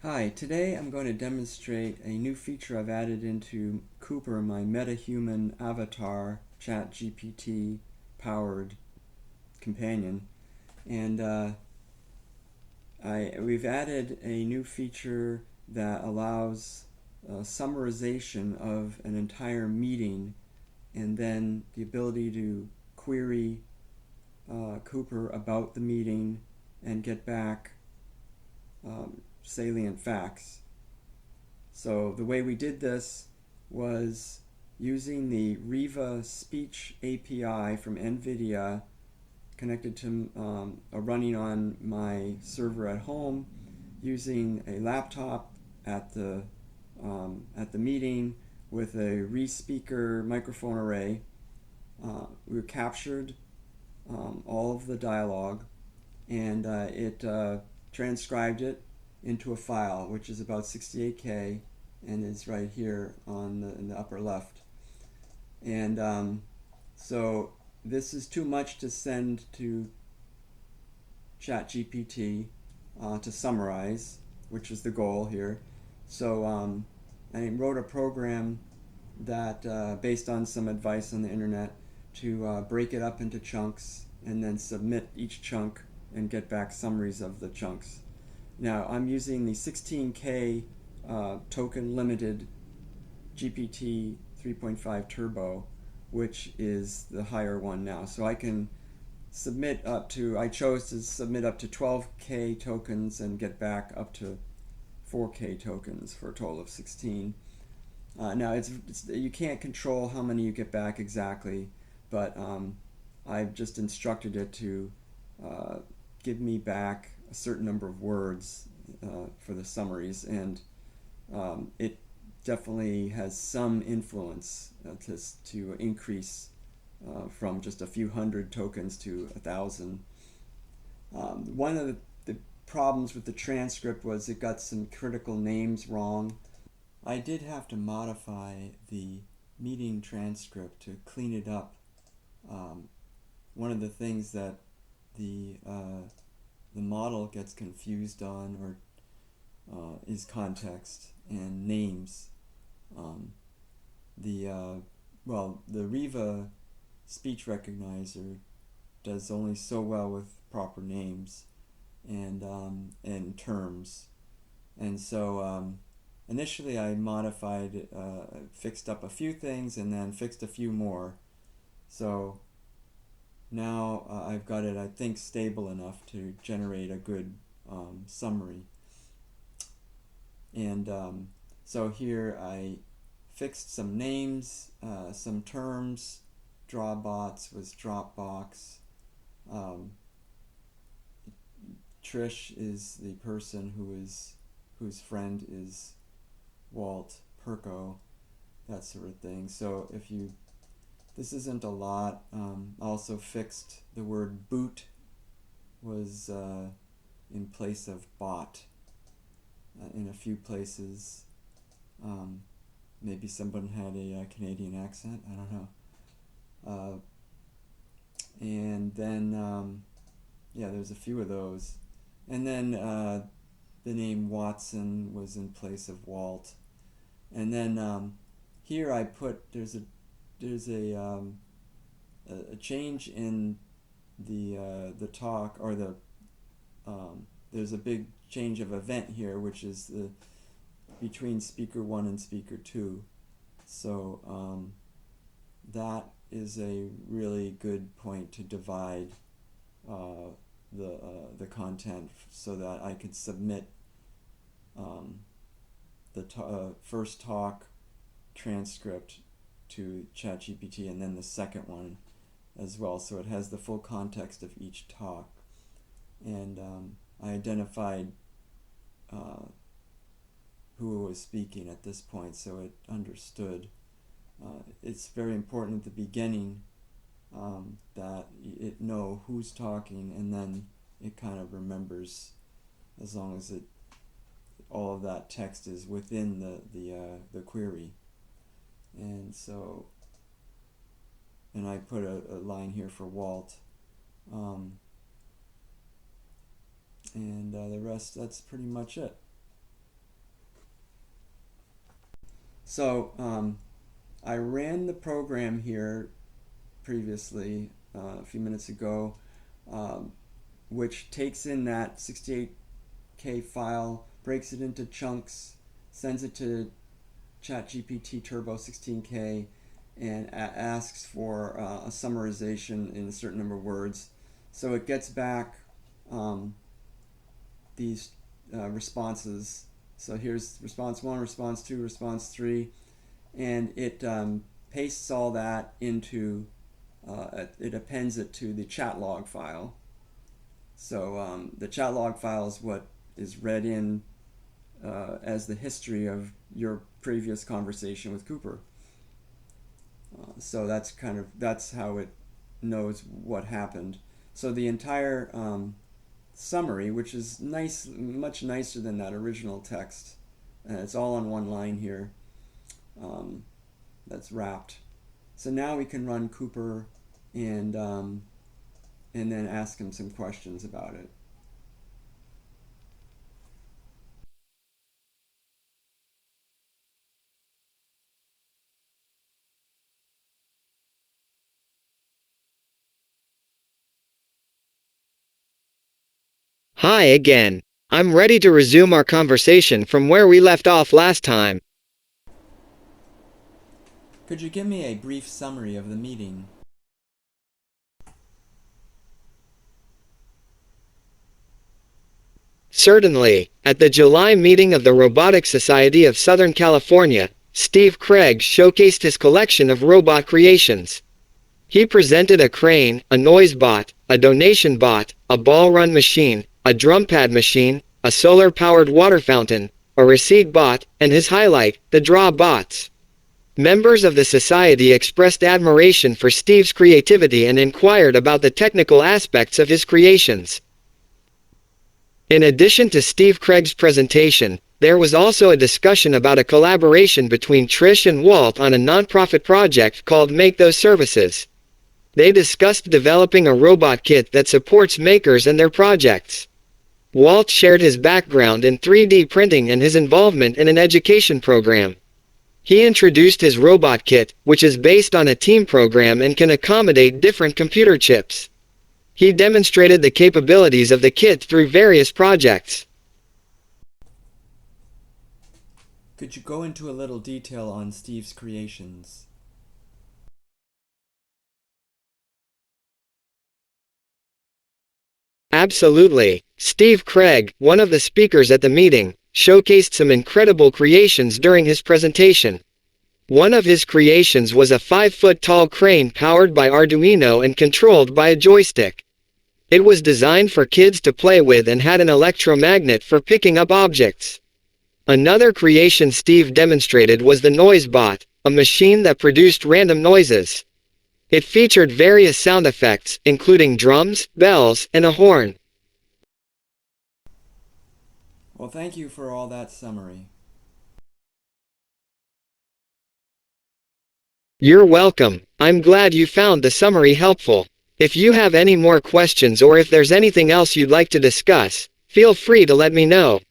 Hi, today I'm going to demonstrate a new feature I've added into Cooper, my MetaHuman avatar ChatGPT powered companion. And we've added a new feature that allows summarization of an entire meeting and then the ability to query Cooper about the meeting and get back salient facts. So the way we did this was using the Riva speech API from NVidia connected to running on my server at home, using a laptop at the meeting with a re-speaker microphone array. We captured all of the dialogue, and it transcribed it into a file, which is about 68K and is right here in the upper left. And so this is too much to send to ChatGPT to summarize, which is the goal here. So I wrote a program that, based on some advice on the internet, to break it up into chunks and then submit each chunk and get back summaries of the chunks. Now I'm using the 16K token limited GPT 3.5 Turbo, which is the higher one now. So I can submit up to, I chose to submit up to 12K tokens and get back up to 4K tokens for a total of 16. Now you can't control how many you get back exactly, but I've just instructed it to give me back a certain number of words for the summaries, and it definitely has some influence to increase from just a few hundred tokens to 1,000. One of the problems with the transcript was it got some critical names wrong. I did have to modify the meeting transcript to clean it up. One of the things that the model gets confused on is context and names. The Riva speech recognizer does only so well with proper names and terms, and so initially I modified, fixed up a few things and then fixed a few more. So now I've got it, I think, stable enough to generate a good summary. And so here I fixed some names, some terms. Drawbots was Dropbox. Trish is the person whose friend is Walt Perko, that sort of thing. So this isn't a lot. Also fixed the word boot was in place of bot in a few places. Maybe someone had a Canadian accent, I don't know. And then there's a few of those. And then the name Watson was in place of Walt. And then here I put, there's a change in the talk, or there's a big change of event here, which is between speaker 1 and speaker 2. So that is a really good point to divide the content so that I could submit the first talk transcript to ChatGPT and then the second one as well, so it has the full context of each talk. And I identified who was speaking at this point, so it understood. It's very important at the beginning that it know who's talking, and then it kind of remembers, as long as all of that text is within the query. And so, and I put a line here for Walt, and the rest, that's pretty much it. So I ran the program here previously, a few minutes ago, um, which takes in that 68K file, breaks it into chunks, sends it to ChatGPT Turbo 16K, and asks for a summarization in a certain number of words. So it gets back these responses. So here's response 1, response 2, response 3, and it pastes all that into, it appends it to the chat log file. So the chat log file is what is read in as the history of your previous conversation with Cooper. So that's how it knows what happened. So the entire summary, which is nice, much nicer than that original text, it's all on one line here. That's wrapped. So now we can run Cooper and then ask him some questions about it. Hi again. I'm ready to resume our conversation from where we left off last time. Could you give me a brief summary of the meeting? Certainly, at the July meeting of the Robotics Society of Southern California, Steve Craig showcased his collection of robot creations. He presented a crane, a noise bot, a donation bot, a ball run machine, a drum pad machine, a solar-powered water fountain, a receipt bot, and his highlight, the draw bots. Members of the society expressed admiration for Steve's creativity and inquired about the technical aspects of his creations. In addition to Steve Craig's presentation, there was also a discussion about a collaboration between Trish and Walt on a nonprofit project called Make Those Services. They discussed developing a robot kit that supports makers and their projects. Walt shared his background in 3D printing and his involvement in an education program. He introduced his robot kit, which is based on a team program and can accommodate different computer chips. He demonstrated the capabilities of the kit through various projects. Could you go into a little detail on Steve's creations? Absolutely. Steve Craig, one of the speakers at the meeting, showcased some incredible creations during his presentation. One of his creations was a 5-foot-tall crane powered by Arduino and controlled by a joystick. It was designed for kids to play with and had an electromagnet for picking up objects. Another creation Steve demonstrated was the Noise Bot, a machine that produced random noises. It featured various sound effects, including drums, bells, and a horn. Well, thank you for all that summary. You're welcome. I'm glad you found the summary helpful. If you have any more questions or if there's anything else you'd like to discuss, feel free to let me know.